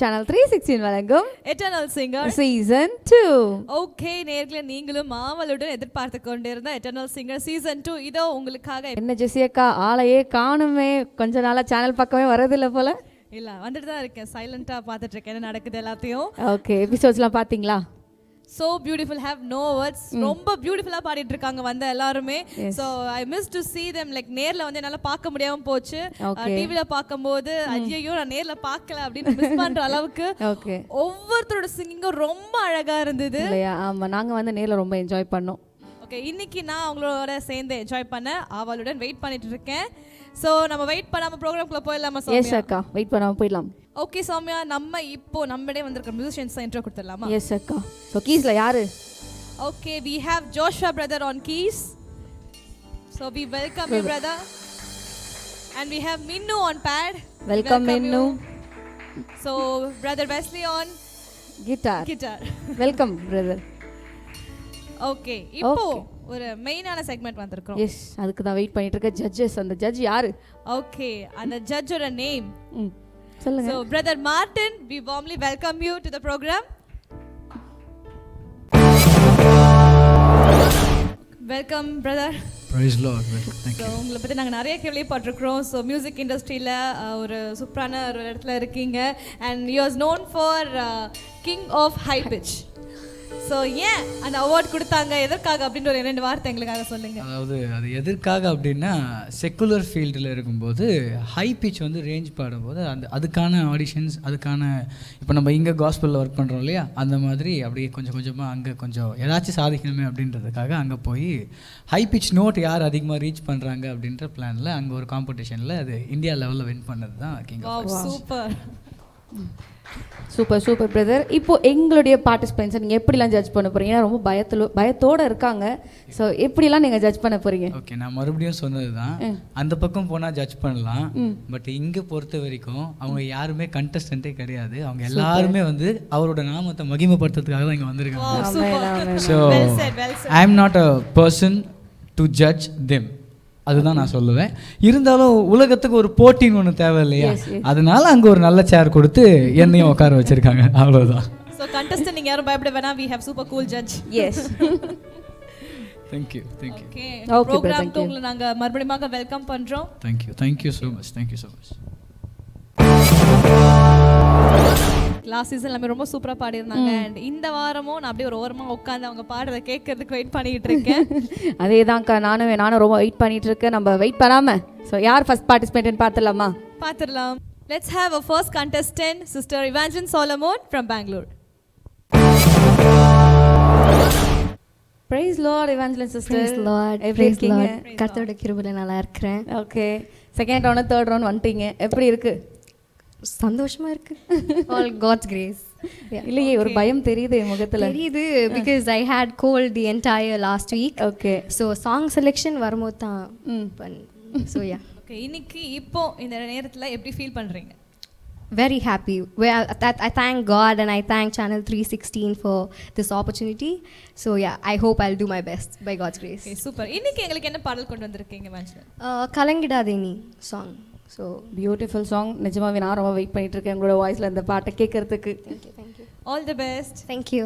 Channel 316 வழங்கும் eternal singer season 2. Okay நேயர்களே, நீங்களும் ஆவலுடன் எதிர்பார்த்து கொண்டிருந்த எட்டர்னல் சிங்கர் சீசன் 2 இதோ உங்களுக்காக. என்ன ஜெசி அக்கா, ஆளையே காணுமே, கொஞ்ச நாளா சேனல் பக்கமே வரதில்லை போல. இல்ல, வந்துட்டு தான் இருக்கேன், சைலண்டா பார்த்துட்டு இருக்கேன் என்ன நடக்குது எல்லாத்தையும். ஓகே, எபிசோட்ஸ்லாம் பாத்தீங்களா? So beautiful, have no words. ரொம்ப பியூட்டிஃபுல்லா பாடிட்டு இருக்காங்க வந்த எல்லாருமே. So I miss to see them, like நேர்ல வந்து என்னால பார்க்க முடியாம போச்சு. டிவில பாக்கும்போது ஐயோ நான் நேர்ல பார்க்கல அப்படின்னு மிஸ் பண்ற அளவுக்கு ஓகே, ஒவ்வொருத்தரோட சிங்கிங்கும் ரொம்ப அழகா இருந்தது இல்லையா? ஆமா, நாங்க வந்து நேர்ல ரொம்ப என்ஜாய் பண்ணோம். ஓகே, இன்னைக்கு நான் அவங்களோட சேர்ந்து என்ஜாய் பண்ண ஆவலுடன் வெயிட் பண்ணிட்டு இருக்கேன். ஸோ நம்ம வெயிட் பண்ணாம ப்ரோக்ராம்குள்ள போயிடலாமா சௌமியா? எஸ் அக்கா, வெயிட் பண்ணாம போயிடலாம். ஓகே சௌமியா, நம்ம இப்போ நம்மளே வந்திருக்க மியூசிஷியன்ஸ் இன்ட்ரோ கொடுத்துடலாமா? எஸ் அக்கா. ஸோ கீஸ்ல யாரு? Okay, we have Joshua brother on keys. So we welcome you brother. And we have Minnu on pad. Welcome Minnu. So brother Wesley on guitar. Welcome brother. Okay, இப்போ ஒரு மெயினான segment வந்திருக்கோம். S, அதுக்கு தான் wait பண்ணிட்டு இருக்க. Judges, அந்த judge யாரு? ஓகே, அந்த ஜட்ஜோட நேம் சொல்லுங்க. So brother Martin, we warmly welcome you to the program. Welcome brother. Praise Lord. Thank you. So உங்களை பற்றி நாங்கள் நிறைய கேள்விப்பட்டிருக்கிறோம். ஸோ மியூசிக் இண்டஸ்ட்ரியில் ஒரு சூப்பரான ஒரு இடத்துல இருக்கீங்க. And you are known for king of high pitch. So ஏன் அந்த அவார்ட் கொடுத்தாங்க, எதற்காக அப்படின்ற ஒரு 2 வார்த்தை எங்களுக்காக சொல்லுங்கள். அதாவது அது எதற்காக அப்படின்னா, செக்குலர் ஃபீல்டில் இருக்கும்போது ஹை பிச் வந்து ரேஞ்ச் பாடும்போது அதுக்கான ஆடிஷன்ஸ், அதுக்கான இப்போ நம்ம இங்கே காஸ்பலில் ஒர்க் பண்ணுறோம் இல்லையா, அந்த மாதிரி அப்படியே கொஞ்சம் கொஞ்சமாக அங்கே கொஞ்சம் ஏதாச்சும் சாதிக்கணுமே அப்படின்றதுக்காக அங்கே போய் ஹை பிச் நோட் யார் அதிகமாக ரீச் பண்ணுறாங்க அப்படின்ற பிளானில் அங்கே ஒரு காம்படிஷனில் அது இந்தியா லெவலில் வின் பண்ணது தான் king of. Super super super brother. இப்போ எங்களுடைய பார்ட்டிசிபென்ட்ஸை நீங்கள் எப்படிலாம் ஜட்ஜ் பண்ண போறீங்க? ஏன்னா ரொம்ப பயத்தோடு இருக்காங்க. ஸோ எப்படிலாம் நீங்கள் ஜட்ஜ் பண்ண போறீங்க? ஓகே, நான் மறுபடியும் சொன்னது தான், அந்த பக்கம் போனால் ஜட்ஜ் பண்ணலாம். பட் இங்கே பொறுத்த வரைக்கும் அவங்க யாருமே கண்டஸ்டன்ட்டே கிடையாது. அவங்க எல்லாருமே வந்து அவரோட நாமத்தை மகிமைப்படுத்துறதுக்காக தான் இங்கே வந்திருக்காங்க. So I am not a person to judge them, அதுதான் நான் சொல்லுவேன். இருந்தாலும் உலகத்துக்கு ஒரு போட்டின்னு ஒன்று தேவை இல்லையா, அதனால அங்கே ஒரு நல்ல சேர் கொடுத்து என்னையும் உட்கார வச்சிருக்காங்க, அவ்வளோதான். ஸோ கண்டஸ்டன்ட் நீங்கள் யாரும் பயப்பட வேணாம், we have super cool judge. Yes, thank you. Okay, ப்ரோக்ராம்க்கு உங்களை நாங்கள் மறுபடியும் வெல்கம் பண்ணுறோம். thank you so much. Last season எல்லாமே ரொம்ப சூப்பராக பாடியிருந்தாங்க. அண்ட் இந்த வாரமும் நான் அப்படியே ஒரு ஓரமாக உட்காந்து அவங்க பாடுறதை கேட்கறதுக்கு வெயிட் பண்ணிட்டு இருக்கேன். அதே தான்க்கா, நானும் ரொம்ப வெயிட் பண்ணிட்டு இருக்கேன். நம்ம வெயிட் பண்ணாம ஸோ யார் ஃபர்ஸ்ட் பார்ட்டிசிபேட்னு பார்த்துடலாம். Let's have a first contestant, sister Evangeline Solomon from Bangalore. Praise Lord Evangelist sister. Praise Lord. எப்படி இருக்கீங்க? கர்த்தரோட கிருபையில நல்லா இருக்கிறேன். Okay, second round third round வந்துட்டீங்க, எப்படி இருக்கு? சந்தோஷமா இருக்கு. All God's grace. இல்லையே, ஒரு பயம் தெரியுது முகத்துல. தெரியுது, because I had cold the entire last week. Okay, so song selection வரும்போது தான் so yeah. ஓகே, இன்னைக்கு இப்போ இந்த நேரத்துல எப்படி ஃபீல் பண்றீங்க? Very happy. Well, I thank God and I thank Channel 316 for this opportunity. So yeah, I hope I'll do my best by God's grace. Okay, super. இன்னைக்கு உங்களுக்கு என்ன பாடல் கொண்டு வந்திருக்கீங்க Evangeline? கலங்கிடாதே நீ song. So beautiful song. நிஜமாவே நான் ரொம்ப வெயிட் பண்ணிட்டு இருக்கேன் உங்களோட வாய்ஸ்ல இந்த பாட்டை கேட்கறதுக்கு. thank you. All the best. Thank you.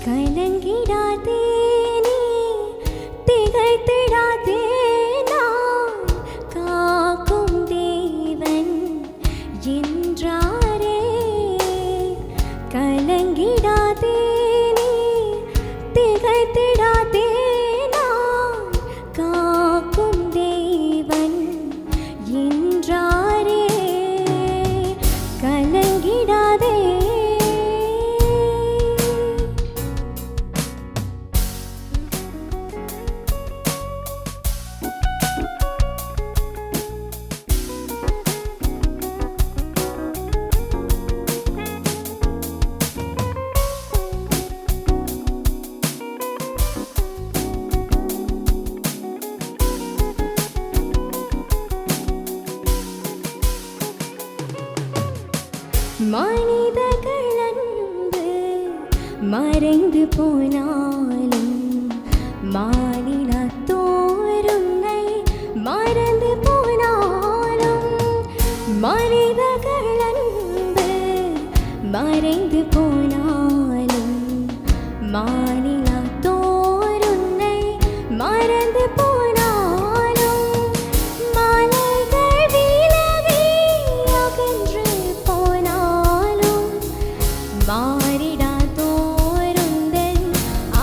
கலங்கிடாதே நீ, திகைத்திடாதே, நான் காக்கும் தேவன் என்றாரே. கலங்கிடாதே நீ, திகைத்திடாதே, நான் மனிதர்கள் அன்பு மறைந்து போனாலும் மாநிலத்தோர் உன்னை மறந்து போனாலும் மனிதர்கள் அன்பு மறைந்து போனாலும் மாநிலத்தோர் உன்னை மறந்து போனாலும் மலைகள் விலகி அகன்று போனாலும் மாறிடாதோர் உந்தன்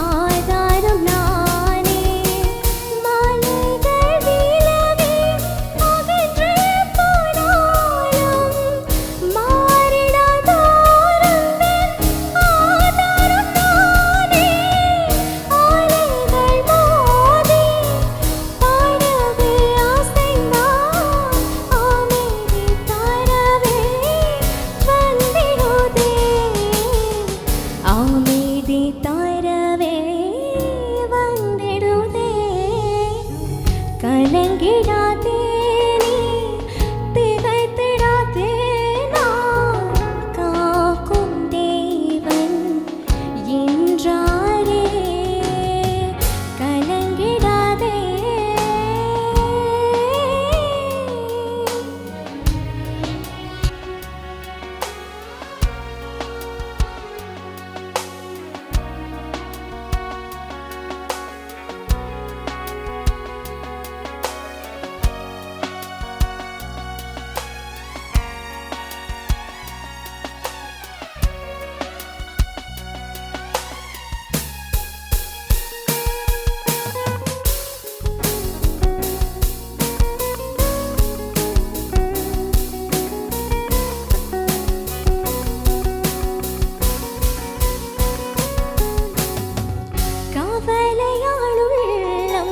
ஆதாரம் நானே. மலைகள் விலகி அகன்று போனாலும் மாறிடாதோர் உந்தன் ஆதாரம் நானே. அலைகள் மோதி படகு அசைந்தால் அமைதி தரவே வந்திடுதே. அமைதி தரவே வந்திடுதே. கலங்கிடாதே நீ திகைத்திடாதே நான் காக்கும் தேவன் என்றாரே. கலங்கிடாதே. கவலையாளுள்ளம்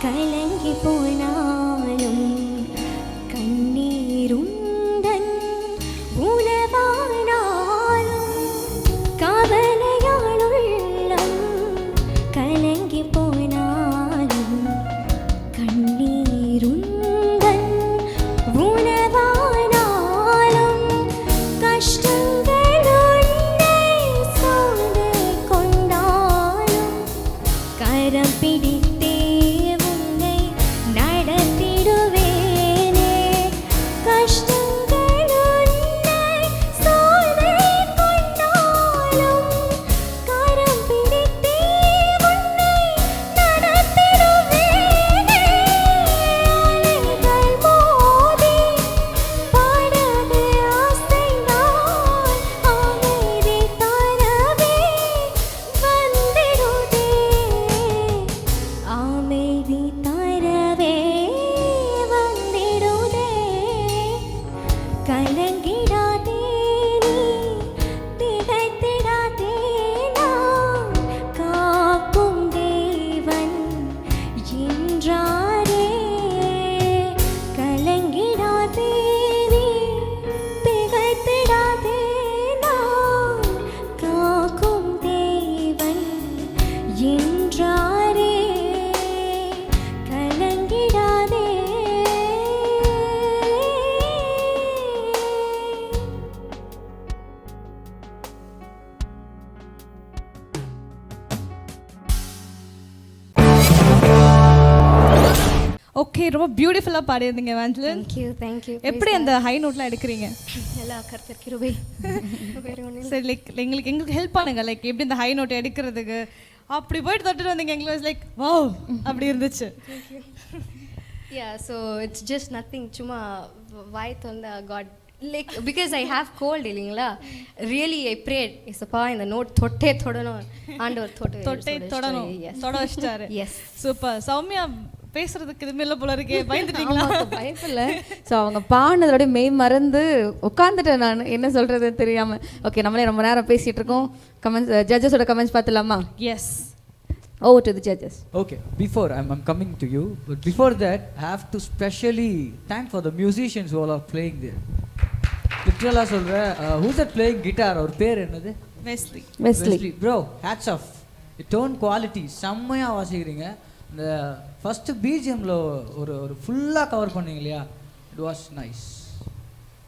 கலங்கி போனாலும் கண்ணீருந்தன் உணவானாலும் கவலையாளுள்ளம் கலங்கி போனாலும் கண்ணீருந்தன் உணவானாலும் கஷ்டங்கள் உன்னை சூழ்ந்து கொண்டாலும் கரம் பிடித்தே உன்னை நடத்திடுவேனே. கஷ்டங்கள் உன்னை சூழ்ந்து கொண்டாலும் கரம் பிடித்தே உன்னை நடத்திடுவேனே. அலைகள் மோதி படகு அசைந்தால் அமைதி தரவே வந்திடுதே. அமைதி தரவே வந்திடுதே. கலங்கிடாதே நீ திகைத்திடாதே நான் காக்கும் தேவன் என்றாரே. கலங்கிடாதே நீ திகைத்திடாதே நான் காக்கும் தேவன் என்றாரே. கலங்கிடாதே. ஓகே, ரொம்ப பியூட்டிஃபுல்லாக பாடியிருந்தீங்க எவாஞ்சலின். Thank you. எப்படி அந்த ஹை நோட்லாம் எடுக்கிறீங்க? எல்லா கர்த்தர் கிருபை. வேற ஒண்ணும் இல்ல. சரி, லைக் எங்களுக்கு ஹெல்ப் பண்ணுங்க. லைக் எப்படி இந்த ஹை நோட் எடுக்கிறதுக்கு அப்படி போயிட்டு தொட்டுட்டு வந்தீங்க. எங்களுக்கு லைக் வாவ் அப்படி இருந்துச்சு. Yeah, so it's just nothing. சும்மா வாய் தொந்த God like because I have cold இல்லைங்களா. Really I prayed இசப்பா இந்த நோட் தொட்டே தொடணும் ஆண்டவர் தொட்டே தொடணும் தொட வச்சிட்டாரு. Yes. சூப்பர். சௌமியா பேசுறதுக்கு இதுமே இல்லை போல இருக்கே, பயந்துட்டீங்களா? பயப்பில்ல. ஸோ அவங்க பாடினதோட மெய் மறந்து உட்காந்துட்டேன் நான், என்ன சொல்கிறது தெரியாமல். ஓகே, நம்மளே ரொம்ப நேரம் பேசிகிட்டு இருக்கோம். கமெண்ட்ஸ், ஜட்ஜஸோட கமெண்ட்ஸ் பார்த்துலாமா? Yes. Over to the judges. Okay, before I'm coming to you, but before that, I have to specially thank for the musicians who all are playing there. Literally, சொல்றேன், who's that playing guitar? அவர் பேர் என்னது? Wesley. Bro, hats off. The tone quality செம்மையா வாசிக்கிறீங்க. இந்த first பிஜிஎம்ல ஒரு ஃபுல்லா cover பண்ணீங்க இல்லையா? It was nice.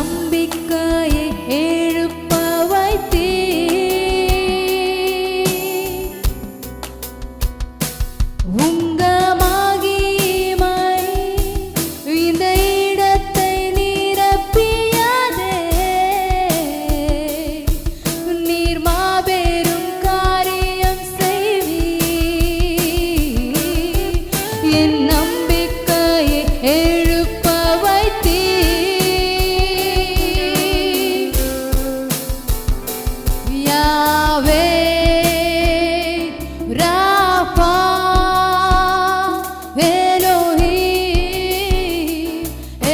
நம்பிக்கையை எழுப்ப வைத்தீர். உங்க மகிமை இந்த இடத்தை நிரப்பியதே. நீர் மாபெரும் காரியம் செய்வீர். என் நம்பிக்கையை எழுப்ப வைத்தீர். யாவே ராபா எலோஹீம்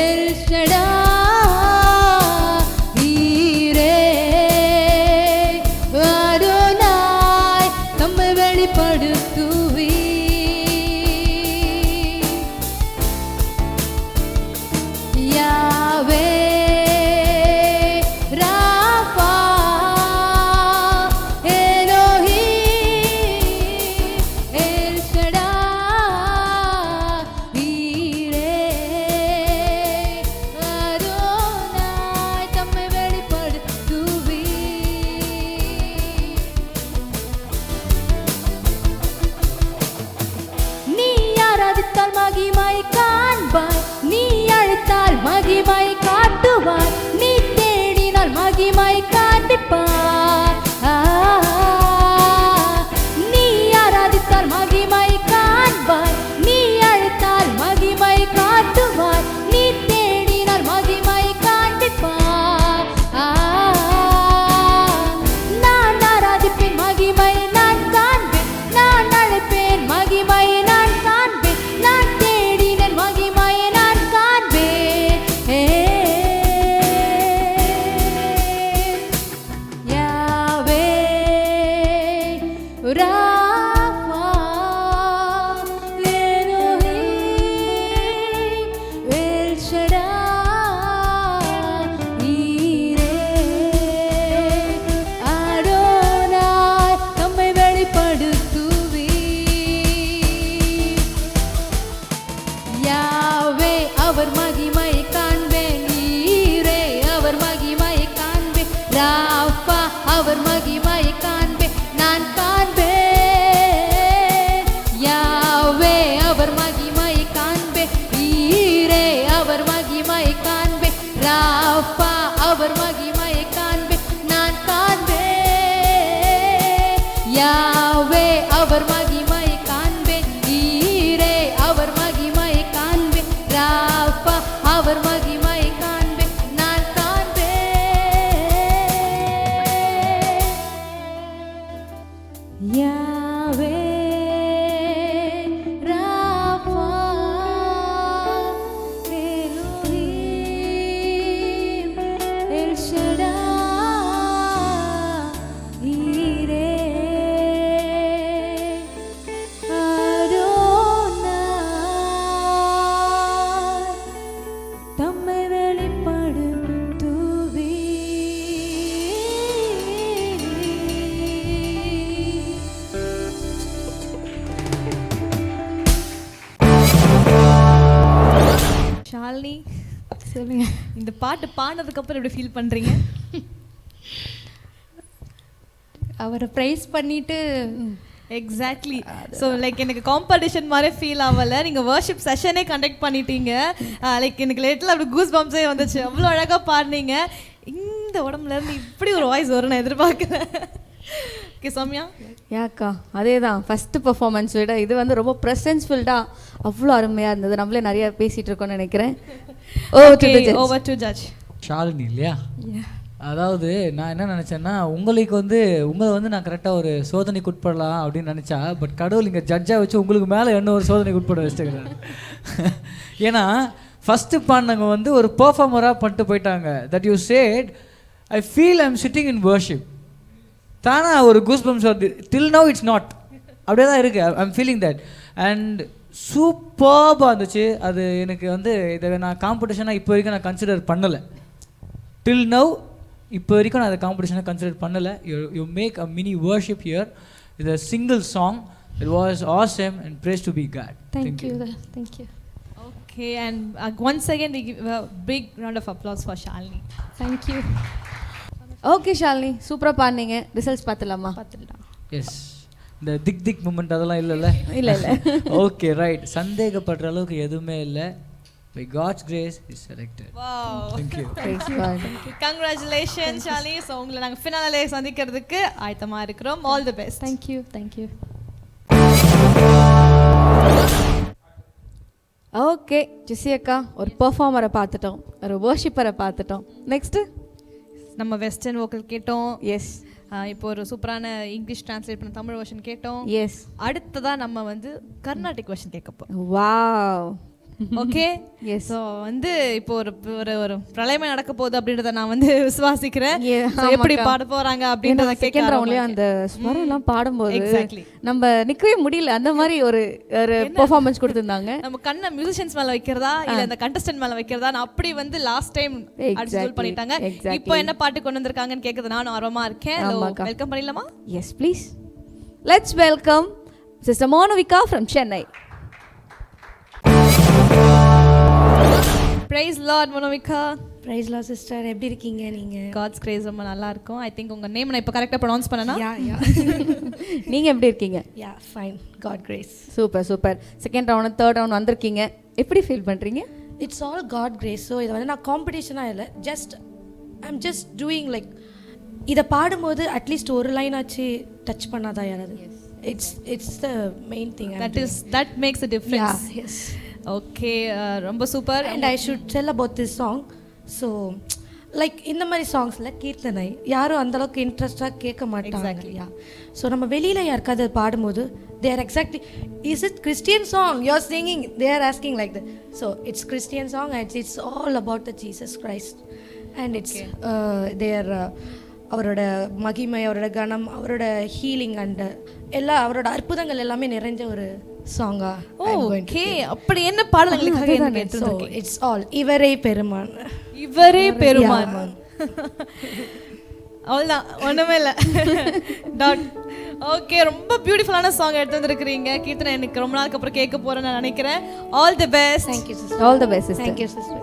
எல் ஷடாய் ஈரே அடோனாய் தம்மை வெளிப்படுத்துவீர். யாவே ராபா எலோஹீம் எல் ஷடாய் ஈரே அடோனாய் தம்மை வெளிப்படுத்துவீர். நீ ஆராதித்தால் மகிமை காண்பாய். நீ அழைத்தால் மகிமை காட்டுவாய். நீ தேடினால் மகிமை காண்பிப்பாய். நீ ஆராதித்தால் மகிமை காண்பாய். நீ அழைத்தால் மகிமை காட்டுவாய். நீ தேடினால் மகிமை காண்பிப்பாய். நான் ஆராதிப்பேன் மகிமை நான் காண்பேன். நான் அழைப்பேன் மகிமை நான் காண்பேன். நான் தேடினேன் மகிமை நான் காண்பேன். யாவே ராபா எலோஹீம் எல் ஷடாய் ஈரே அடோனாய் தம்மை வெளிப்படுத்துவீர். யாவே அவர் மகிமை காண்பேன். ஈரே அவர் மகிமை காண்பேன். ராபா அவர் மகிமை காண்பேன். நான் காண்பேன். யாவே அவர் மகிமை காண்பேன். ஈரே அவர் மகிமை காண்பேன். ராபா அவர் மகிமை காண்பேன். நான் காண்பேன். யாவே அவர் மகிமை காண்பேன். ஈரே அவர் மகிமை காண்பேன். ராபா அவர் மகிமை காண்பேன். நான் காண்பேன். யாவே ராபா எலோஹீம் எல் ஷடாய் ஈரே அடோனாய் தம்மை வெளிப்படுத்துவீர். ஷாலினி, சொல்லுங்க. இந்த பாட்டு பாடினதுக்கு அப்புறம் எப்படி ஃபீல் பண்றீங்க? அவரை ப்ரைஸ் பண்ணிட்டு எக்ஸாக்ட்லி. ஸோ லைக் எனக்கு காம்படிஷன் மாதிரி ஃபீல் ஆகலை. நீங்கள் வர்ஷிப் செஷனே கண்டக்ட் பண்ணிட்டீங்க. லைக் எனக்கு லேட்டில் அப்படி கூஸ் பம்ப்ஸே வந்துச்சு. அவ்வளோ அழகாக பாடினீங்க. இந்த உடம்புலேருந்து இப்படி ஒரு வாய்ஸ் வரும் நான் எதிர்பார்க்குறேன். ஓகே சௌமியா. யாக்கா அதே தான் ஃபஸ்ட்டு பர்ஃபார்மன்ஸ் விட இது வந்து ரொம்ப ப்ரெசன்ஸ்ஃபுல்டாக அவ்வளோ அருமையாக இருந்தது. நம்மளே நிறைய பேசிகிட்டு இருக்கோம்னு நினைக்கிறேன். ஓவர் டு ஜட்ஜ் ஷாலினி இல்லையா? அதாவது நான் என்ன நினச்சேன்னா உங்களுக்கு வந்து உங்களை வந்து நான் கரெக்டாக ஒரு சோதனைக்கு உட்படலாம் அப்படின்னு நினச்சா, பட் கடவுள் இங்கே ஜட்ஜாக வச்சு உங்களுக்கு மேலே என்ன ஒரு சோதனைக்கு உட்பட வச்சுருக்கிறாங்க. ஏன்னா ஃபஸ்ட்டு பாடினவங்க வந்து ஒரு பெர்ஃபார்மராக பண்ணிட்டு போயிட்டாங்க. That you said I feel I am sitting in worship. தானே ஒரு கூஸ் பம்ப்ஸ் வருது. டில் நவ் இட்ஸ் நாட், அப்படியே தான் இருக்குது. I am feeling that. And சூப்பர்பாக இருந்துச்சு. அது எனக்கு வந்து இதை நான் காம்படிஷனாக இப்போ வரைக்கும் நான் கன்சிடர் பண்ணலை. டில் நவ் இப்போ வரைக்கும் நான் அதை காம்படிஷனாக கன்சிடர் பண்ணலை. You make a mini worship here with a single song. It was awesome and praise to be God. Thank you. Okay Okay, and once again we give a big round of applause for Shalini. Thank you. Okay Shalini, சூப்பராக பாடினீங்க. Results பார்த்துலாமா? பார்த்துடலாம். S, இந்த திக் திக் moment அதெல்லாம் இல்லைல்ல? இல்லை. Okay, right. சந்தேகப்படுற அளவுக்கு எதுவுமே இல்லை. By God's grace is selected. Wow. Thank you. Congratulations Shalini. So உங்களை நாங்கள் ஃபினாலே சந்திக்கிறதுக்கு ஆயத்தமாக இருக்கிறோம். All the best. Thank you. Thank you. Okay Jessie அக்கா, ஒரு பெர்ஃபார்மரை பார்த்துட்டோம், ஒரு வர்ஷிப்பரை பார்த்துட்டோம். நெக்ஸ்ட்டு நம்ம வெஸ்டர்ன் வோக்கல் கேட்டோம். எஸ். இப்போ ஒரு சூப்பரான இங்கிலீஷ் ட்ரான்ஸ்லேட் பண்ண தமிழ் வெர்ஷன் கேட்டோம். எஸ். அடுத்ததாக நம்ம வந்து கர்நாடிக் வெர்ஷன் கேட்க போகிறோம். வாவ். ஓகே. எஸ். ஸோ வந்து இப்போ ஒரு ஒரு ஒரு பிரளயமே நடக்க போகுது அப்படின்றத நான் வந்து விசுவாசிக்கிறேன். So எப்படி பாட போறாங்க அப்படின்றத செகண்ட் ரவுண்ட்லயே அந்த ஸ்வரம் எல்லாம் பாடும்போது எக்ஸாக்ட்லி நம்ம நிக்கவே முடியல. அந்த மாதிரி ஒரு ஒரு பெர்ஃபார்மன்ஸ் கொடுத்திருந்தாங்க. நம்ம கண்ணை மியூசிஷியன்ஸ் மேல வைக்கிறதா இல்ல அந்த கண்டஸ்டன்ட் மேல வைக்கிறதா நான் அப்படி வந்து லாஸ்ட் டைம் அட்ஜஸ்ட் பண்ணிட்டாங்க. இப்போ என்ன பாட்டு கொண்டு வந்திருக்காங்கன்னு கேட்கறது நானும் ஆர்வமா இருக்கேன். வெல்கம் பண்ணிடலாமா? Yes please. Let's welcome sister Monavika from Chennai. Praise Lord Monovika. Praise Lord sister, எப்படி இருக்கீங்க நீங்க? God's grace ரொம்ப நல்லா இருக்கும். I think உங்க நேம் நான் இப்போ கரெக்ட்டா ப்ரொனவுன்ஸ் பண்ணனா? Yeah. நீங்க எப்படி இருக்கீங்க? Yeah, fine. God grace. Super. Second round third round வந்திருக்கீங்க. எப்படி ஃபீல் பண்றீங்க? It's all God grace. So இது வந்து நான் காம்படிஷனா இல்ல. I'm just doing like இத பாடும்போது அட்லீஸ்ட் ஒரு லைன் ஆச்சு டச் பண்ணாதா யாராவது? It's the main thing. That makes a difference. Yeah, yes. Okay, ரொம்ப super. And I should tell about this song. So like இந்த மாதிரி சாங்ஸ்ல கீர்த்தனை யாரும் அந்த அளவுக்கு இன்ட்ரெஸ்டாக கேட்க மாட்டாங்க. யா, ஸோ நம்ம வெளியில யாருக்காவது பாடும்போது they are exactly, is it Christian song you are singing? They are asking like that. So it's Christian song and it's all about the Jesus Christ and it's their அவரோட மகிமை, அவரோட கணம், அவரோட ஹீலிங் அண்ட் எல்லா அவரோட அற்புதங்கள் எல்லாமே நிறைஞ்ச ஒரு சாங்கா. ஓகே, அப்படி என்ன பாடல்களுக்காக என்ன கேட்டிருக்கீங்க? இட்ஸ் ஆல் இவரே பெருமான். அவ்வளோதான், ஒன்றுமே இல்லை. டாட். ஓகே, ரொம்ப பியூட்டிஃபுல்லான சாங் எடுத்து வந்துருக்கிறீங்க. கீர்த்தனை எனக்கு ரொம்ப நாளுக்கு அப்புறம் கேட்க போகிறேன்னு நான் நினைக்கிறேன். All the best. Thank you sister. All the best. Thank you sister.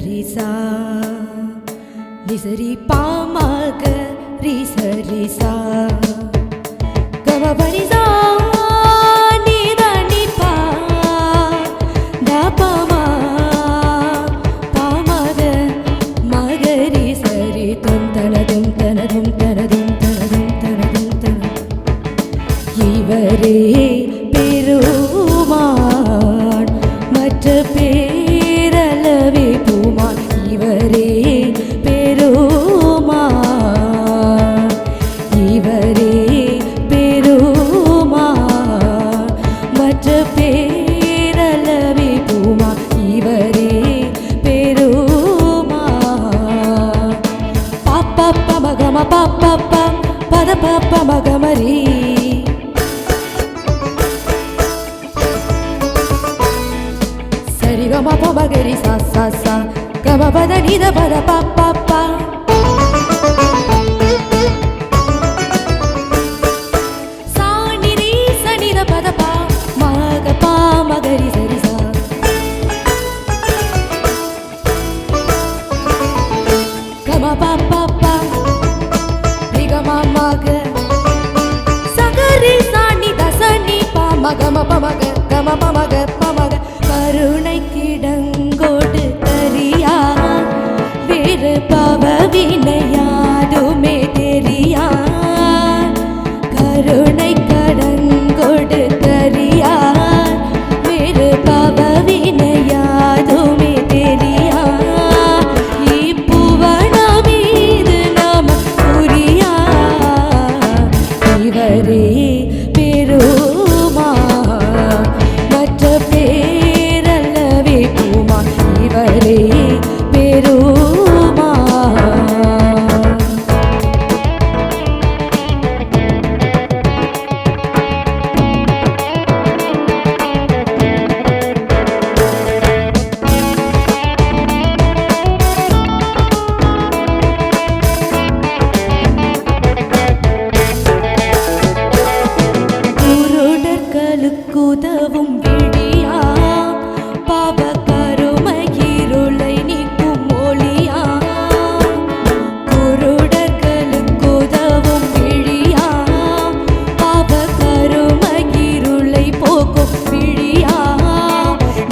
ரிசா நிசரி பாமாக ரிசரிசா கவபரிசா நீதானி பா தாபமா பாமாக மகரி சரி தந்தனதும் தனதும் தனதும் தனதும் தனதும் தன இவரே பெருமான் மற்ற பேரளவே பூமான் இவரே பெருமான் இவரே பெருமான் மற்ற பேரளவே பூமான் இவரே பெருமான் பாப்பா பமகம பாப்பா பத பாப்பா மகமரி gama pa magari sa sa sa gama pada ni da pada pa pa pa sa ni da pada pa maga pa magari sari sa gama pa pa pa ri gama maga sagari sa ni da sa ni pa magama pa maga gama pa maga pa maga கருணை கிடங்கோடு தரியா வேறு பவவினையாதுமே தெரியா கருணை கடங்கோடு தரியா வேறு பவவினையாதுமே தெரியா இப்புவன மீது நாம புரியா இவரே பெருமா மற்ற இவரே பெருமான் உதவும் விழியா பாவ கருமையிருளை நீக்கும் ஒளியா குருடர்களுக்கு உதவும் விழியா பாவ கருமையிருளை போக்கும் விழியா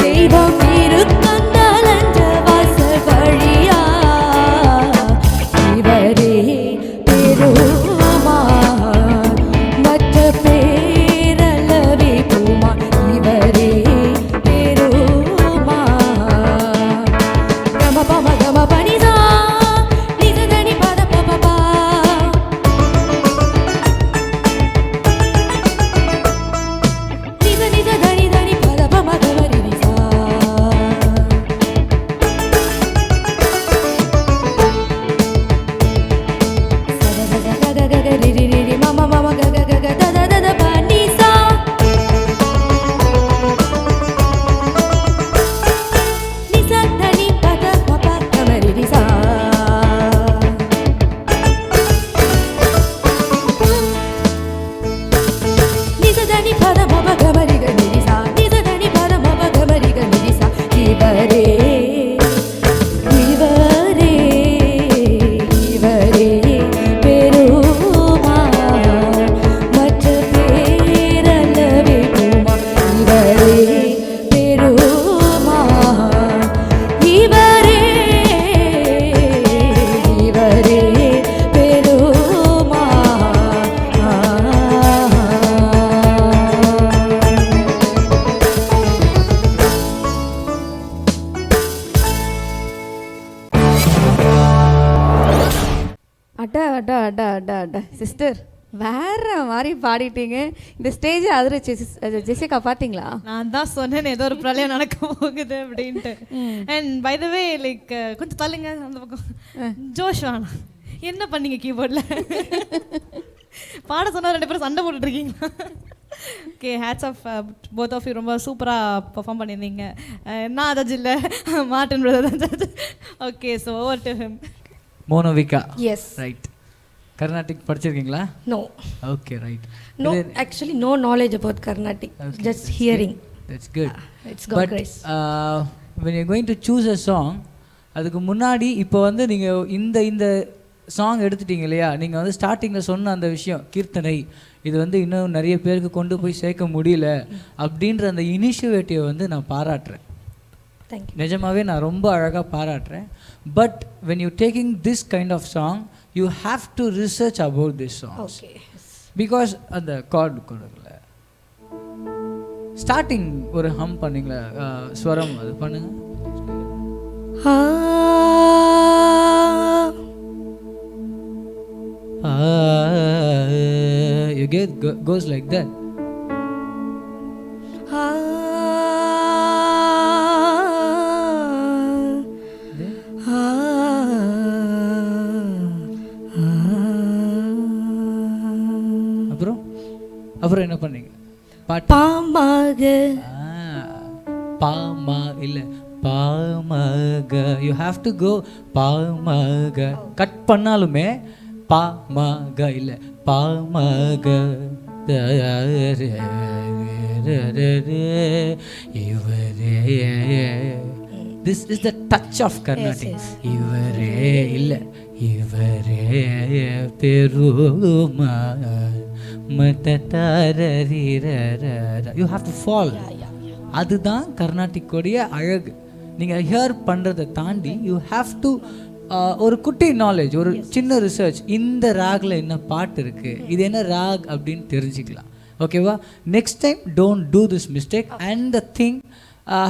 தெய்வம் இருக்கந்தலஞ்ச வாசல் வழியா இவரே பெருமா மற்ற பேரளவே பூமா இவரே பெருமா கம பம கம பனிதா நிதனி பத பபா நித நித தனி தனி பத பம கம ரிசா இவரே இவரே இவரே பெருமா மற்ற பேரளவே பூமா இவரே பெருமா இவரே இவரே பெருமா அடா அடா அடா அடா அடா சிஸ்டர் வேற மாதிரி பாடிட்டீங்க. இந்த ஸ்டேஜை அதிர்ச்சி ஜெசிகா பார்த்தீங்களா? நான் தான் சொன்னேன் ஏதோ ஒரு பிரளயம் நடக்க போகுது அப்படின்ட்டு. And by the way like கொஞ்சம் தள்ளுங்க அந்த பக்கம். ஜோஷ் வேணாம். என்ன பண்ணீங்க கீபோர்டில்? பாட சொன்னா 2 பேரும் சண்டை போட்டுட்டு இருக்கீங்களா? Okay, hats off both of you. ரொம்ப சூப்பராக பெர்ஃபார்ம் பண்ணியிருந்தீங்க. நான் ஜட்ஜ் இல்லை, மார்ட்டின் பிரதர் தான் judge. Okay, so over to him. Monovika. Yes. Right. Carnatic படிச்சிருக்கீங்களா? No. Okay, right. No, actually no knowledge about Carnatic. Okay, Just that's hearing. Good. That's good. It's God But grace. when you're going to choose a song, அதுக்கு முன்னாடி இப்போ வந்து நீங்கள் இந்த song எடுத்துட்டீங்க இல்லையா? நீங்கள் வந்து ஸ்டார்டிங்கில் சொன்ன அந்த விஷயம் கீர்த்தனை இது வந்து இன்னும் நிறைய பேருக்கு கொண்டு போய் சேர்க்க முடியல அப்படின்ற அந்த இனிஷியேட்டிவை வந்து நான் பாராட்டுறேன். Thank you. நிஜமாவே நான் ரொம்ப அழகாக பாராட்டுறேன். But when you taking this kind of song, you have to research about this song. Okay. Because அந்த கார்டு கொடுக்கல, ஸ்டார்டிங் ஒரு ஹம் பண்ணீங்களா, ஸ்வரம் அது பண்ணுங்க. You get goes like that. அப்புறம் என்ன பண்ணீங்க? பாமாக பாமா இல்ல பாமக. யூ ஹாவ் டு கோ பாமக. கட் பண்ணாலுமே பாமக இல்ல PMK. This is the touch of Carnatic. இவரே இல்ல இவரே பெருமா. You have to fall. அதுதான் கர்நாடிக்கோடைய அழகு. நீங்கள் ஹியர் பண்ணுறதை தாண்டி யூ ஹாவ் டு ஒரு குட்டி நாலேஜ், ஒரு சின்ன ரிசர்ச். இந்த ராகில் என்ன பாட்டு இருக்குது, இது என்ன ராக் அப்படின்னு தெரிஞ்சுக்கலாம். ஓகேவா? Next time don't do this mistake. And the thing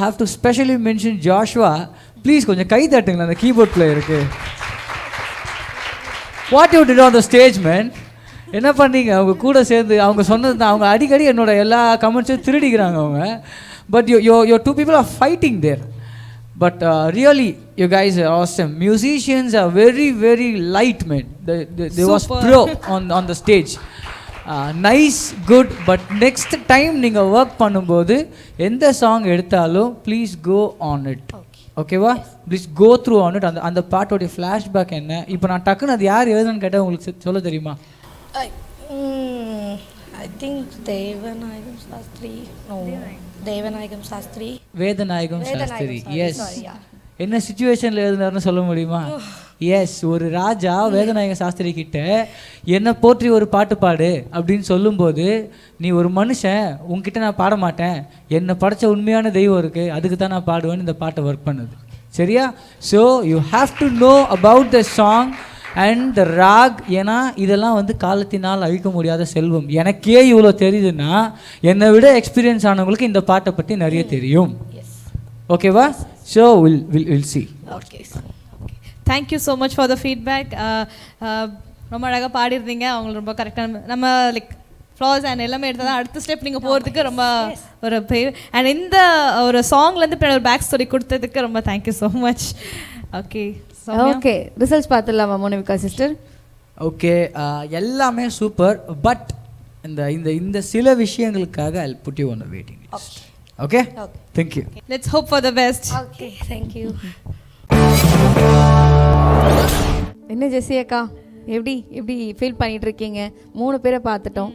have to specially mention Joshua. Please கொஞ்சம் கை தட்டுங்களா அந்த கீபோர்ட் பிளேயருக்கு. What you did on the stage man? என்ன பண்ணீங்க? அவங்க கூட சேர்ந்து அவங்க சொன்னது தான். அவங்க அடிக்கடி என்னோட எல்லா கமெண்ட்ஸையும் திருடிக்கிறாங்க அவங்க. But your two people are fighting there. But really, you guys are awesome. Musicians are very, very light, man. They was pro on the stage. Nice, good. But next time நீங்கள் ஒர்க் பண்ணும்போது எந்த song எடுத்தாலும் please go on it. ஓகேவா? Please go through on it. அந்த பாட்டோடைய flashback என்ன? இப்போ நான் டக்குன்னு அது யார் எழுதுன்னு கேட்டால் உங்களுக்கு சொல்ல தெரியுமா? Think Devanayagam Sastri no Devanayagam Sastri Vedanayagam Sastri yes sorry, yeah. என்ன சுச்சுவேஷனில் எழுதினார்னு சொல்ல முடியுமா? எஸ், ஒரு ராஜா வேதநாயக சாஸ்திரி கிட்ட என்னை போற்றி ஒரு பாட்டு பாடு அப்படின்னு சொல்லும்போது, நீ ஒரு மனுஷன், உன்கிட்ட நான் பாட மாட்டேன், என்னை படைச்ச உண்மையான தெய்வம் இருக்குது, அதுக்கு தான் நான் பாடுவேன்னு இந்த பாட்டை ஒர்க் பண்ணுது. சரியா? So you have to know about the song and the rock. ஏன்னா இதெல்லாம் வந்து காலத்தினால் அழிக்க முடியாத செல்வம். எனக்கே இவ்வளோ தெரியுதுன்னா என்னை விட எக்ஸ்பீரியன்ஸ் ஆனவங்களுக்கு இந்த பாட்டை பற்றி நிறைய தெரியும். ஓகேவா? So will see. Okay, thank you so much for the feedback. ரொம்ப அழகாக பாடிருந்தீங்க. அவங்களுக்கு ரொம்ப கரெக்டான நம்ம லைக் ஃப்ளாஸ் அண்ட் எல்லாமே எடுத்தால் தான் அடுத்த ஸ்டெப் நீங்கள் போகிறதுக்கு ரொம்ப ஒரு அண்ட் இந்த ஒரு சாங்லேருந்து ஒரு பேக் ஸ்டோரி கொடுத்ததுக்கு ரொம்ப thank you so much. Okay okay, results பார்த்துடலாமா மோனிகா சிஸ்டர்? ஓகே, எல்லாமே சூப்பர். பட் இந்த இந்த இந்த சில விஷயங்களுக்காக I put you on the waiting list. Okay, thank you. Let's hope for the best. Okay, thank you. என்ன ஜெஸ்ஸி அக்கா, எப்படி எப்படி ஃபீல் பண்ணிட்டு இருக்கீங்க? 3 பேரை பார்த்துட்டோம்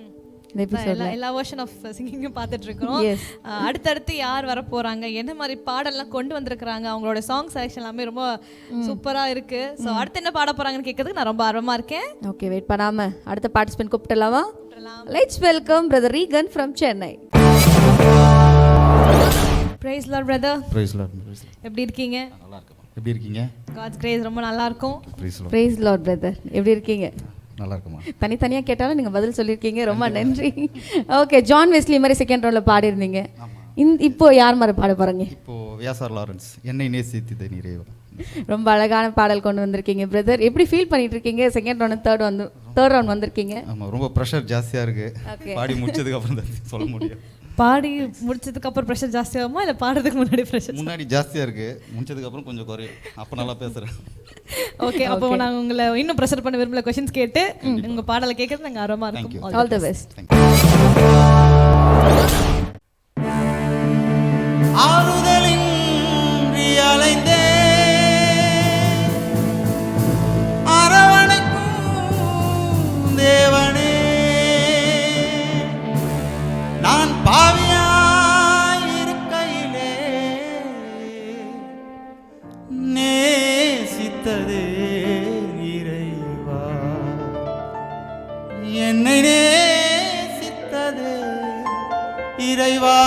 இந்த எபிசோட்ல. எல்லா வெர்ஷன் ஆஃப் சிங்கிங்கும் பார்த்துட்டு இருக்கோம். அடுத்தடுத்து யார் வர போறாங்க, என்ன மாதிரி பாடல்லாம் கொண்டு வந்திருக்கிறாங்க, அவங்களோட சாங் செலெக்ஷன் எல்லாமே ரொம்ப சூப்பரா இருக்கு. ஸோ அடுத்து என்ன பாட போறாங்கன்னு கேட்கறதுக்கு நான் ரொம்ப ஆர்வமா இருக்கேன். ஓகே, வெயிட் பண்ணாம அடுத்த பார்ட்டிசிபென்ட் கூப்பிடலாமா? Let's welcome brother Regan from Chennai. Praise lord brother. Praise lord. எப்படி இருக்கீங்க? நல்லா இருக்கேன். எப்படி இருக்கீங்க? காட்ஸ் கிரேஸ் ரொம்ப நல்லா இருக்கும். பிரைஸ் லார்ட் பிரதர், எப்படி இருக்கீங்க? நல்லா இருக்குமா? தனித்தனியாக கேட்டாலும் நீங்கள் பதில் சொல்லியிருக்கீங்க, ரொம்ப நன்றி. ஓகே, ஜான் வெஸ்லி மாதிரி செகண்ட் ரவுண்டில் பாடிருந்தீங்க. இப்போ யார் மாதிரி பாட போகிறீங்க? இப்போ வியாசார் லாரன்ஸ், என்னை நேசித்தது நிறைவா. ரொம்ப அழகான பாடல் கொண்டு வந்திருக்கீங்க பிரதர். எப்படி ஃபீல் பண்ணிட்டு இருக்கீங்க? செகண்ட் ரவுண்ட் தேர்ட் ரவுண்ட் வந்திருக்கீங்க. ஆமாம், ரொம்ப ப்ரெஷர் ஜாஸ்தியாக இருக்கு. பாடி முடிச்சதுக்கு அப்புறம் தான் சொல்ல முடியும். பாடி முடிச்சதுக்கு அப்புறம் ப்ரெஷர் ஜாஸ்தியாகுமா இல்லை பாடுறதுக்கு முன்னாடி ப்ரெஷர்? முன்னாடி ஜாஸ்தியாக இருக்கு, முடிச்சதுக்கு அப்புறம் கொஞ்சம் குறையும். அப்போ நல்லா பேசுகிறேன். ஓகே, அப்போ நாங்கள் உங்களை இன்னும் ப்ரெஷர் பண்ண விரும்பல கொஸ்டின்ஸ் கேட்டு உங்கள் பாடலை கேட்கறது நாங்கள் ஆர்வமாக இருக்கோம். All the best. ஆறுதலின்றி அலைந்தே அரவணைக்கும் தேவனே, நான் பாவியாயிருக்கையிலே நேசித்ததே இறைவா, என்னை நேசித்ததே இறைவா.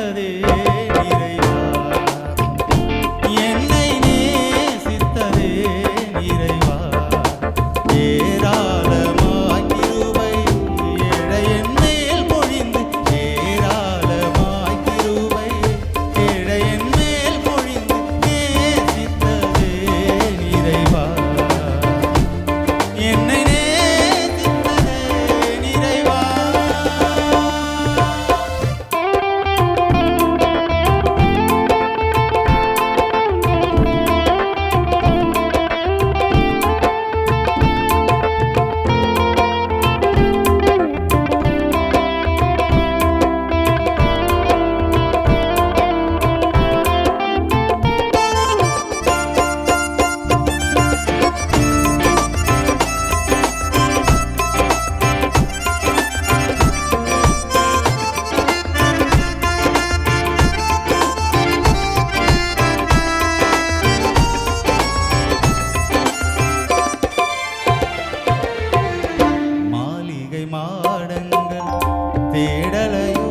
நேசித்ததே நிறைவா என்னை நேசித்ததே நிறைவா ஏராளமாய் கிருபை ஏழையன் மேல் பொழிந்து ஏராளமாய் கிருபை ஏழையன் மேல் பொழிந்து நேசித்ததே நிறைவா என்னை நேசித்ததே நிறைவா மாளிகை மாடங்கள் தேடலையோ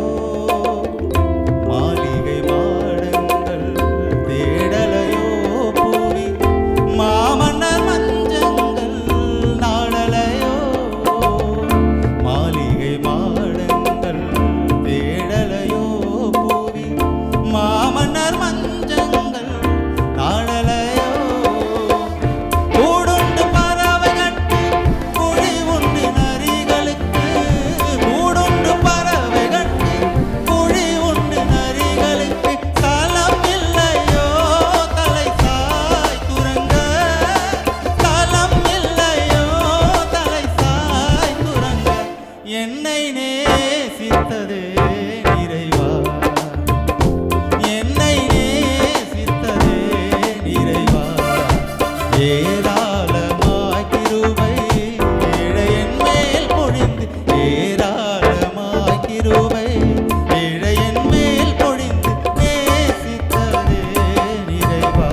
மாளிகை மாடங்கள் தேடலையோ பூவி மாமன்னர் மஞ்சங்கள் நாடலையோ மாளிகை மாடங்கள் தேடலையோ பூவி மாமன்னர் மஞ்சங்கள் நாடலையோ கூடுண்டு பறவை கட்டு குழி உண்டு நரிகளுக்கு கூடுண்டு பறவை கட்டு குழி உண்டு நரிகளுக்கு தலம் இல்லையோ தலை சாய் துறங்க தலம் இல்லையோ தலை சாய் துறங்க என்னை நேசித்ததே நிறைவா என்னை நேசித்ததே நிறைவா ஏராளமாய் கிருபை ஏழையன் மேல் பொழிந்து ஏராளமாய் கிருபை ஏழையன் மேல் பொழிந்து நேசித்ததே நிறைவா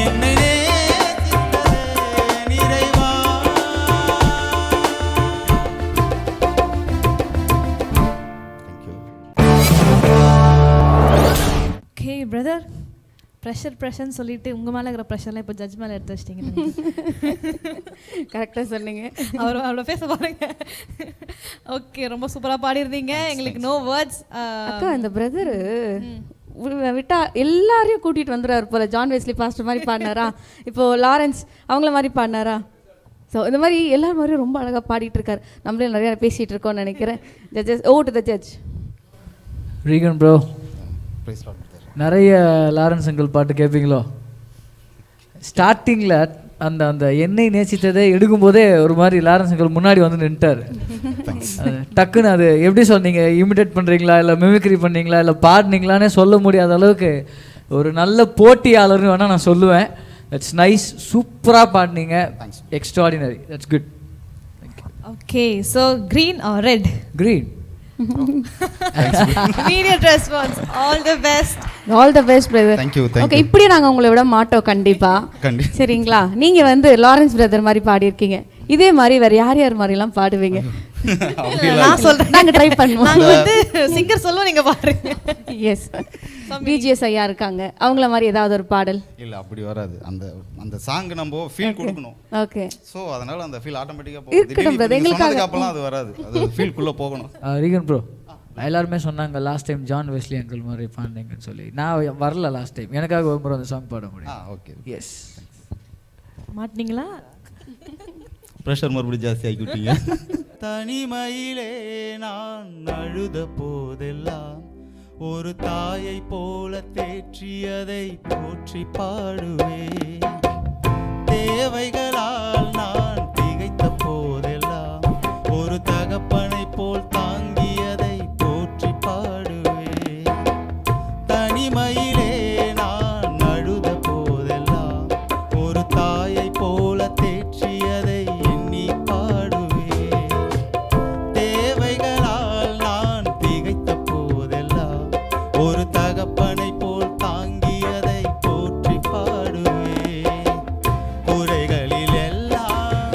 என்னை நேசித்ததே நிறைவா ஓகே பிரதர் ப்ரெஷர்னு சொல்லிட்டு உங்கள் மேலே இருக்கிற ப்ரெஷர்லாம் இப்போ ஜட்ஜ் மேலே எடுத்து வச்சிட்டீங்க கரெக்டாக சொன்னீங்க. அவரோட பேச பாருங்க. ஓகே, ரொம்ப சூப்பராக பாடியிருந்தீங்க. எங்களுக்கு நோ வேர்ட்ஸ். அக்கா இந்த பிரதரு விட்டா எல்லாரையும் கூட்டிகிட்டு வந்துடுறாரு போல. ஜான் வெஸ்லி பாஸ்டர் மாதிரி பாடினாரா, இப்போது லாரன்ஸ் அவங்கள மாதிரி பாடினாரா. ஸோ இந்த மாதிரி எல்லாரும் மாதிரியும் ரொம்ப அழகாக பாடிட்டு இருக்காரு. நம்மளே நிறையா பேசிகிட்டு இருக்கோம்னு நினைக்கிறேன். Judges to the judge. Regan bro, Praise Lord, brother. நிறைய லாரன்ஸ் அங்கிள் பாட்டு கேட்பீங்களோ? ஸ்டார்டிங்கில் அந்த அந்த எண்ணெய் நேசித்ததை எடுக்கும்போதே ஒரு மாதிரி லாரன்ஸ் அங்கிள் முன்னாடி வந்து நின்ட்டார். டக்குன்னு அது எப்படி சொன்னீங்க, இமிடேட் பண்ணுறீங்களா இல்லை மிமிக்ரி பண்ணீங்களா இல்லை பாடினீங்களான்னே சொல்ல முடியாத அளவுக்கு ஒரு நல்ல போட்டியாளர்னு வேணால் நான் சொல்லுவேன். தட்ஸ் நைஸ், சூப்பராக பாடினீங்க, extraordinary, that's good. Okay, so green or red? Green. Immediate response. All the best. All the best brother. Thank you, thank Okay, you. இப்படியே நாங்கள் உங்களை விட மாட்டோம் கண்டிப்பா. சரிங்களா? நீங்கள் வந்து லாரன்ஸ் பிரதர் மாதிரி பாடியிருக்கீங்க. இதே மாதிரி வேற யார் யார் மாதிரிலாம் பாடுவீங்க? நான் சொல்றேன், நாங்கள் ட்ரை பண்ணுவோம். நாங்கள் வந்து சிங்கர் சொல்லுவோம், நீங்கள் பாடுறீங்க. எஸ், பிஜிஎஸ் ஐயா இருக்காங்க, அவங்கள மாதிரி ஏதாவது ஒரு பாடல். இல்ல அப்படி வராது. அந்த அந்த சாங் நம்ம ஃபீல் கொடுக்கணும். ஓகே, சோ அதனால அந்த ஃபீல் ஆட்டோமேட்டிக்கா இருக்கட்டும் brother, எங்களுக்காக அப்பலாம் அது வராது. அது ஃபீல் குள்ள போகணும். ரீகன் ப்ரோ, எல்லாருமே சொன்னாங்க last time John Wesley uncle மாதிரி பாடுனீங்கன்னு சொல்லி. நான் வரல லாஸ்ட் டைம், எனக்காக ஒரு முறை அந்த சாங் பாட முடியும். Okay, S. மாட்டினீங்களா? பிரஷர் மறுபடியும் ஜாஸ்தி ஆகிவிட்டீங்க. தனிமையிலே நான் அழுத போதெல்லாம் ஒரு தாயை போல தேற்றியதை போற்றி பாடுவேன். தேவைகளால் நான் திகைத்த போதெல்லாம் ஒரு தகப்பனை போல் தாங்கியதை போற்றி பாடுவேன். தனிமையிலே நான் அழுத போதெல்லாம் ஒரு தாயை போல தேற்றியதை எண்ணி பாடுவேன். தேவைகளால் நான் திகைத்த போதெல்லாம் ஒரு தகப்பனை போல் தாங்கியதை போற்றி பாடுவேன். குறைகளில் எல்லாம்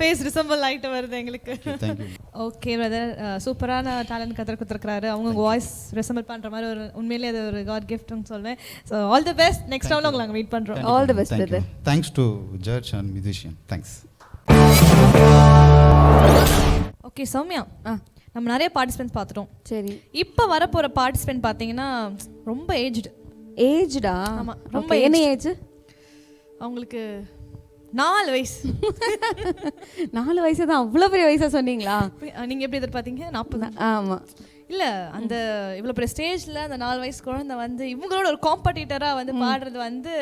ஃபேஸ் ரிசம்பிள் ஆகிட்டு வருது எங்களுக்கு. தேங்க்யூ. ஓகே பிரதர், சூப்பரான டேலண்ட் கற்றுக் கொடுத்துருக்காரு. அவங்க வாய்ஸ் ரிசம்பிள் பண்ணுற மாதிரி ஒரு உண்மையிலேயே அது ஒரு காட் கிஃப்ட்னு சொல்வேன். So all the best. Next ரவுண்டில் உங்களை நாங்கள் மீட் பண்ணுறோம். All the best brother. Thanks to judge and musician. Thanks. Okay Soumya, நம்ம நிறைய பார்ட்டிசிபென்ட்ஸ் பார்த்துட்டோம். சரி, இப்போ வரப்போகிற பார்ட்டிசிபென்ட் பார்த்தீங்கன்னா ரொம்ப ஏஜ்டா? ஆமாம், ரொம்ப என்ன ஏஜ் அவங்களுக்கு? 4 வயசு. 4 வயசு தான்? அவ்வளோ பெரிய வயசாக சொன்னீங்களா? நீங்கள் எப்படி எதிர்பார்த்தீங்க? 40. ஆமாம். இல்லை, அந்த இவ்வளோ பெரிய ஸ்டேஜில் அந்த 4 வயசு குழந்தை வந்து இவங்களோட ஒரு காம்படிட்டராக வந்து பாடுறது வந்து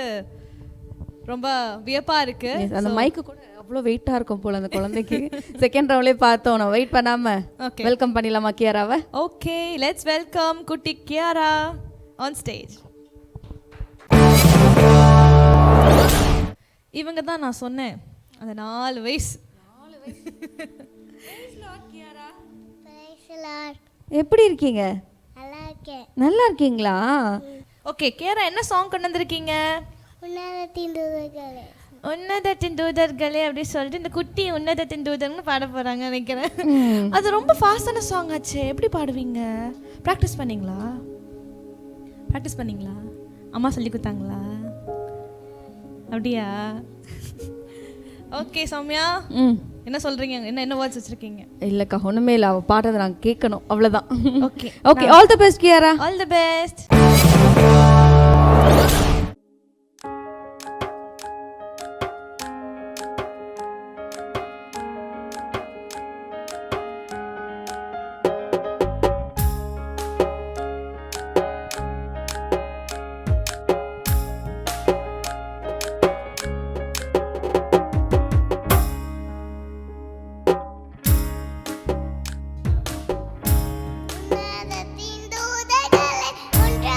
ரொம்ப வியப்பாக இருக்கு. அந்த மைக்கு கூட அவ்வளோ வெயிட்டாக இருக்கும் போல அந்த குழந்தைக்கு. செகண்ட் ரவுண்ட்லேயே பார்த்தோம். நான் வெயிட் பண்ணாமல் வெல்கம் பண்ணிடலாமா கியாராவை? ஓகே, லெட்ஸ் வெல்கம் குட்டி கியாரா ஆன் ஸ்டேஜ். இவங்க தான் நான் சொன்னேன் அந்த 4 வயசு. எப்படி இருக்கீங்க? நல்லா இருக்கீங்களா? ஓகே கியாரா, என்ன சாங் கொண்டு வந்திருக்கீங்க? உன்னதத்தின் தூதர்களே அப்படி சொல்லிட்டு இந்த குட்டி உன்னதத்தின் தூதர்னு பாட போறாங்க நினைக்கிறேன். அது ரொம்ப ஃபாஸ்டான சாங் ஆச்சு. எப்படி பாடுவீங்க? ப்ராக்டிஸ் பண்ணீங்களா? அம்மா சொல்லி கொடுத்தாங்களா? அப்படியா? ஓகே சௌமியா, என்ன சொல்றீங்க? என்ன வேர்ட்ஸ் வச்சிருக்கீங்க? இல்லக்கா, ஒண்ணுமே இல்லை. அவள் பாடுறதை நாங்கள் கேட்கணும், அவ்வளோதான். Okay okay, all the best Kiara. All the best. உன்னதத்தின் தூதர்களே ஒன்றை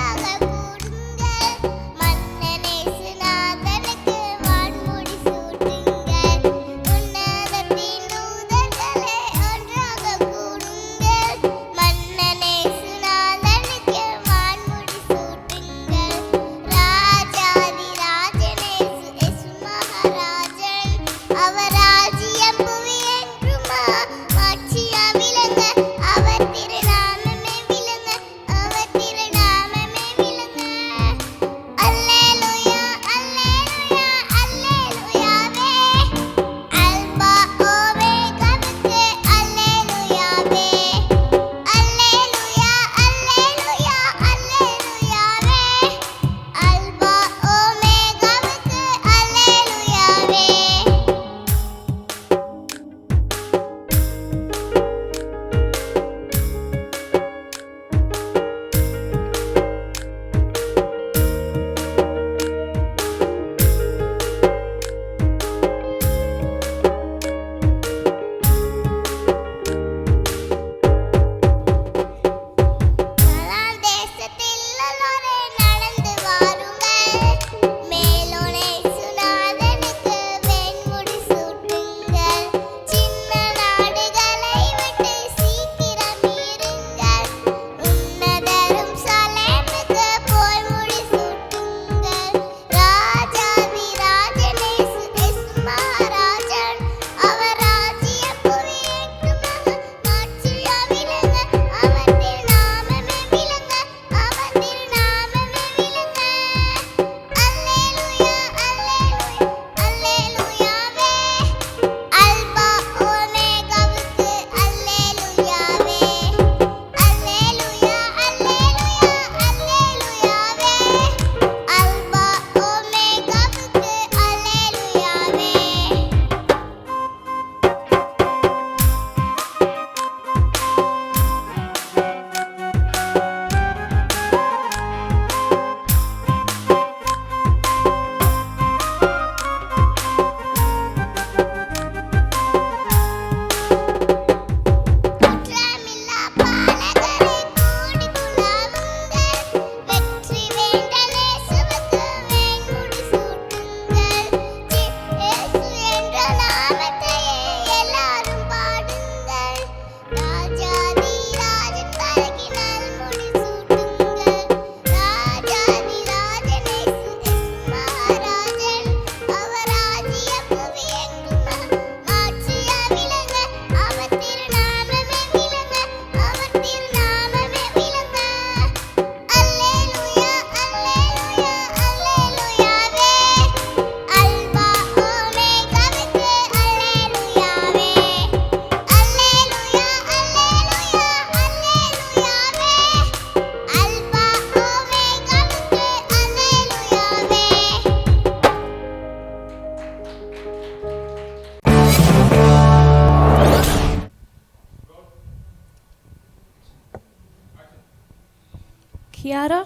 கியாரா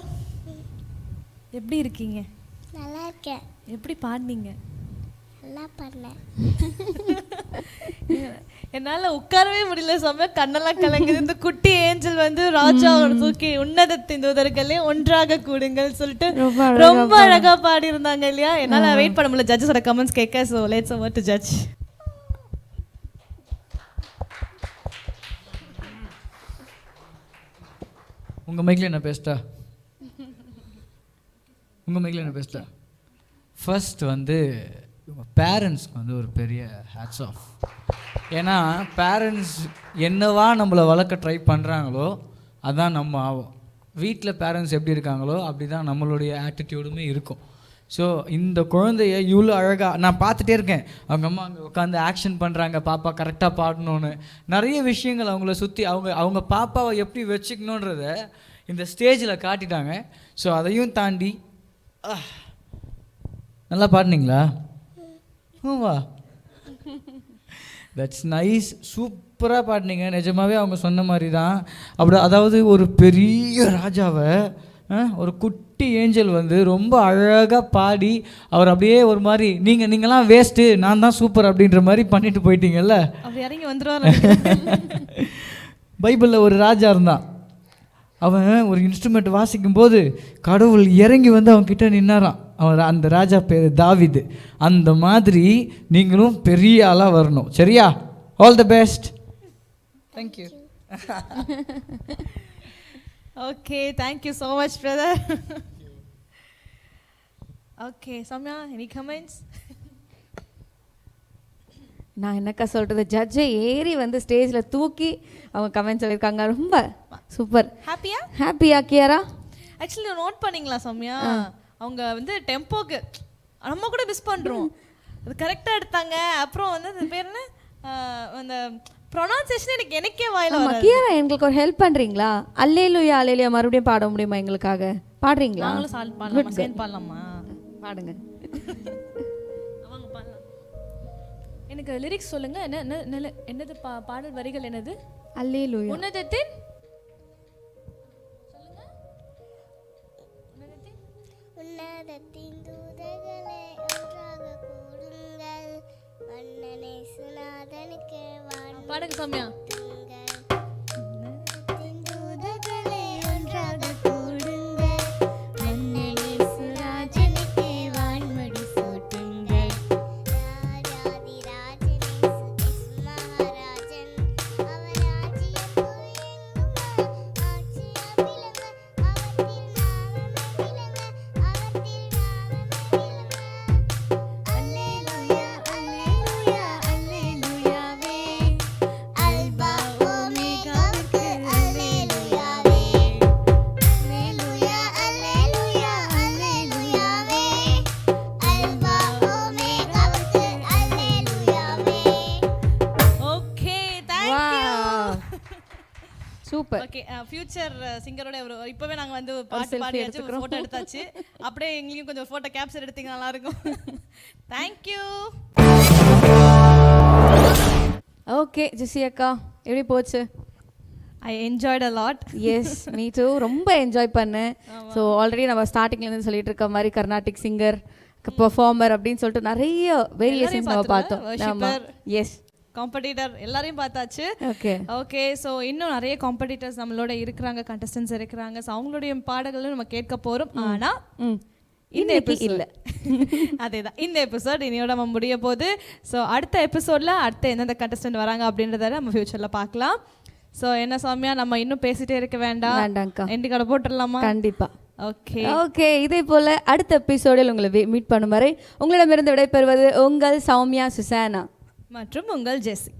எப்படி இருக்கீங்க? நல்லா இருக்கேன். எப்படி பாடினீங்க? நல்லா பண்ணேன். என்னால் உட்காரவே முடியல. செம்ம கண்ணெல்லாம் கலங்குது. இந்த குட்டி ஏஞ்சல் வந்து ராஜாவோட தூக்கி உன்னதத்தின் தூதர்களே ஒன்றாக கூடுங்கள் சொல்லிட்டு ரொம்ப அழகா பாடி இருந்தாங்க இல்லையா? என்னால் வெயிட் பண்ண முடியல ஜட்ஜஸோட கமெண்ட்ஸ் கேட்க. So let's over to judge. உங்கள் மைக்கில் என்ன பேசிட்டா? உங்கள் மைக்கில் என்ன பேசிட்டா? ஃபர்ஸ்ட் வந்து பேரண்ட்ஸ்க்கு வந்து ஒரு பெரிய ஹேட்ஸ் ஆஃப். ஏன்னா பேரண்ட்ஸ் என்னவா நம்மளை வளர்க்க ட்ரை பண்ணுறாங்களோ அதான் நம்ம ஆகும். வீட்டில் பேரண்ட்ஸ் எப்படி இருக்காங்களோ அப்படி தான் நம்மளுடைய ஆட்டிடியூடுமே இருக்கும். ஸோ இந்த குழந்தைய இவ்வளோ அழகாக நான் பார்த்துட்டே இருக்கேன். அவங்க அம்மா அங்கே உட்காந்து ஆக்ஷன் பண்ணுறாங்க, பாப்பா கரெக்டாக பாடணுன்னு. நிறைய விஷயங்கள் அவங்கள சுற்றி அவங்க பாப்பாவை எப்படி வச்சுக்கணுன்றத இந்த ஸ்டேஜில் காட்டிட்டாங்க. ஸோ அதையும் தாண்டி நல்லா பாடினீங்களா? வா, தட்ஸ் நைஸ். சூப்பராக பாடினீங்க. நிஜமாகவே அவங்க சொன்ன மாதிரி தான். அதாவது ஒரு பெரிய ராஜாவை ஒரு குட்டி ஏஞ்சல் வந்து ரொம்ப அழகாக பாடி அவர் அப்படியே ஒரு மாதிரி நீங்களாம் வேஸ்ட்டு, நான் தான் சூப்பர் அப்படின்ற மாதிரி பண்ணிட்டு போயிட்டீங்கல்ல. அப்படி இறங்கி வந்துடுவாங்க. பைபிளில் ஒரு ராஜா இருந்தான். அவன் ஒரு இன்ஸ்ட்ருமெண்ட் வாசிக்கும்போது கடவுள் இறங்கி வந்து அவன் கிட்ட நின்னாரான். அவன் அந்த ராஜா பேர் தாவீது. அந்த மாதிரி நீங்களும் பெரிய ஆளாக வரணும். சரியா? All the best. Thank you. Okay, thank you so much brother. Okay Soumya, any comments? நான் என்னக்கா சொல்கிறது, ஜட்ஜை ஏறி வந்து ஸ்டேஜில் தூக்கி அவங்க கமெண்ட் சொல்லியிருக்காங்க. ரொம்ப சூப்பர். ஹாப்பியா கியாரா? ஆக்சுவலி நோட் பண்ணிங்களா சௌமியா? அவங்க வந்து டெம்போக்கு நம்ம கூட மிஸ் பண்ணுறோம். அது கரெக்டாக எடுத்தாங்க. அப்புறம் வந்து அது பேர் என்ன, அந்த ப்ரொனவுன்சியேஷன் எனக்கே வாயில வராது. கியாரா எங்களுக்கு ஒரு ஹெல்ப் பண்ணுறீங்களா? அல்லேலூயா அல்லேலூயா மறுபடியும் பாட முடியுமா எங்களுக்காக? பாடுறீங்களா? நாங்களும் சால்ட் பாடலாமா? சேர்ந்து பாடலாமா? பாடுங்க. அவங்க பாடலாம். எனக்கு லிரிக்ஸ் சொல்லுங்க. என்னது பாடல் வரிகள்? என்னது? அல்லேலூயா. உன்னதத்தின் உன்னதத்தின் தூதர்களே ஒன்றாக கூடுங்கள், மன்னனே சுநாதனுக்கு பாடுங்க சௌமியா. உன்னதத்தின் தூதர்களே ஒன்றாக கூடுங்கள், மன்னனே சுராஜனுக்கு வான்மடி சூட்டுங்கள். ராஜாதி ராஜன் இயேசு மகாராஜன், அவர் ராஜ்யம் புவியெங்கும் ஆட்சியா விளங்க, அவற்றில் நாமமே விளங்க, அவற்றில் நாமமே விளங்க. அல்லேலூயா அல்லேலூயா அல்லேலூயாவே, அல்பா ஓமேகாவுக்கு அல்லேலூயாவே. அல்லேலூயா அல்லேலூயா அல்லேலூயாவே, அல்பா ஓமேகாவுக்கு அல்லேலூயாவே. Okay, thank you. Super. Okay, future சிங்கரோட இப்போவே நாங்கள் வந்து பாட்டு பாடியாச்சு, ஒரு ஃபோட்டோ எடுத்தாச்சு. அப்படியே எங்களையும் கொஞ்சம் ஃபோட்டோ கேப்சர் எடுத்தீங்க, நல்லா இருக்கும். தேங்க்யூ. ஓகே ஜெசி அக்கா, எப்படி போச்சு? I enjoyed a lot. Yes, me too. ரொம்ப என்ஜாய் பண்ணேன். ஸோ ஆல்ரெடி நம்ம ஸ்டார்டிங்லேருந்து சொல்லிட்டு இருக்க மாதிரி கர்நாடிக் சிங்கர், பெர்ஃபார்மர் அப்படின்னு சொல்லிட்டு நிறைய வேரியேஷன்ஸ் நம்ம பார்த்தோம். ஆமாம், எஸ், காம்படிட்டர் எல்லாரையும் பார்த்தாச்சு. ஓகே ஓகே, ஸோ இன்னும் நிறைய காம்படிட்டர்ஸ் நம்மளோட இருக்கிறாங்க, கண்டஸ்டன்ஸ் இருக்கிறாங்க. ஸோ அவங்களுடைய பாடல்களும் நம்ம கேட்க போகிறோம். ஆனால் இந்த எபிசோட் இல்லை. அதேதான், இந்த எபிசோட் இனியோட நம்ம முடிய போகுது. ஸோ அடுத்த எபிசோடில் அடுத்த எந்தெந்த கண்டஸ்டன்ட் வராங்க அப்படின்றத நம்ம ஃபியூச்சரில் பார்க்கலாம். ஸோ என்ன சௌமியா, நம்ம இன்னும் பேசிட்டே இருக்க வேண்டாம்க்கா, எண்டு கடை போட்டுடலாமா? கண்டிப்பாக. ஓகே ஓகே, இதே போல் அடுத்த எபிசோடில் உங்களை மீட் பண்ணும் வரை உங்களிடமிருந்து விடைபெறுவது உங்கள் சௌமியா சுசானா மற்றும் உங்கள் ஜெசி.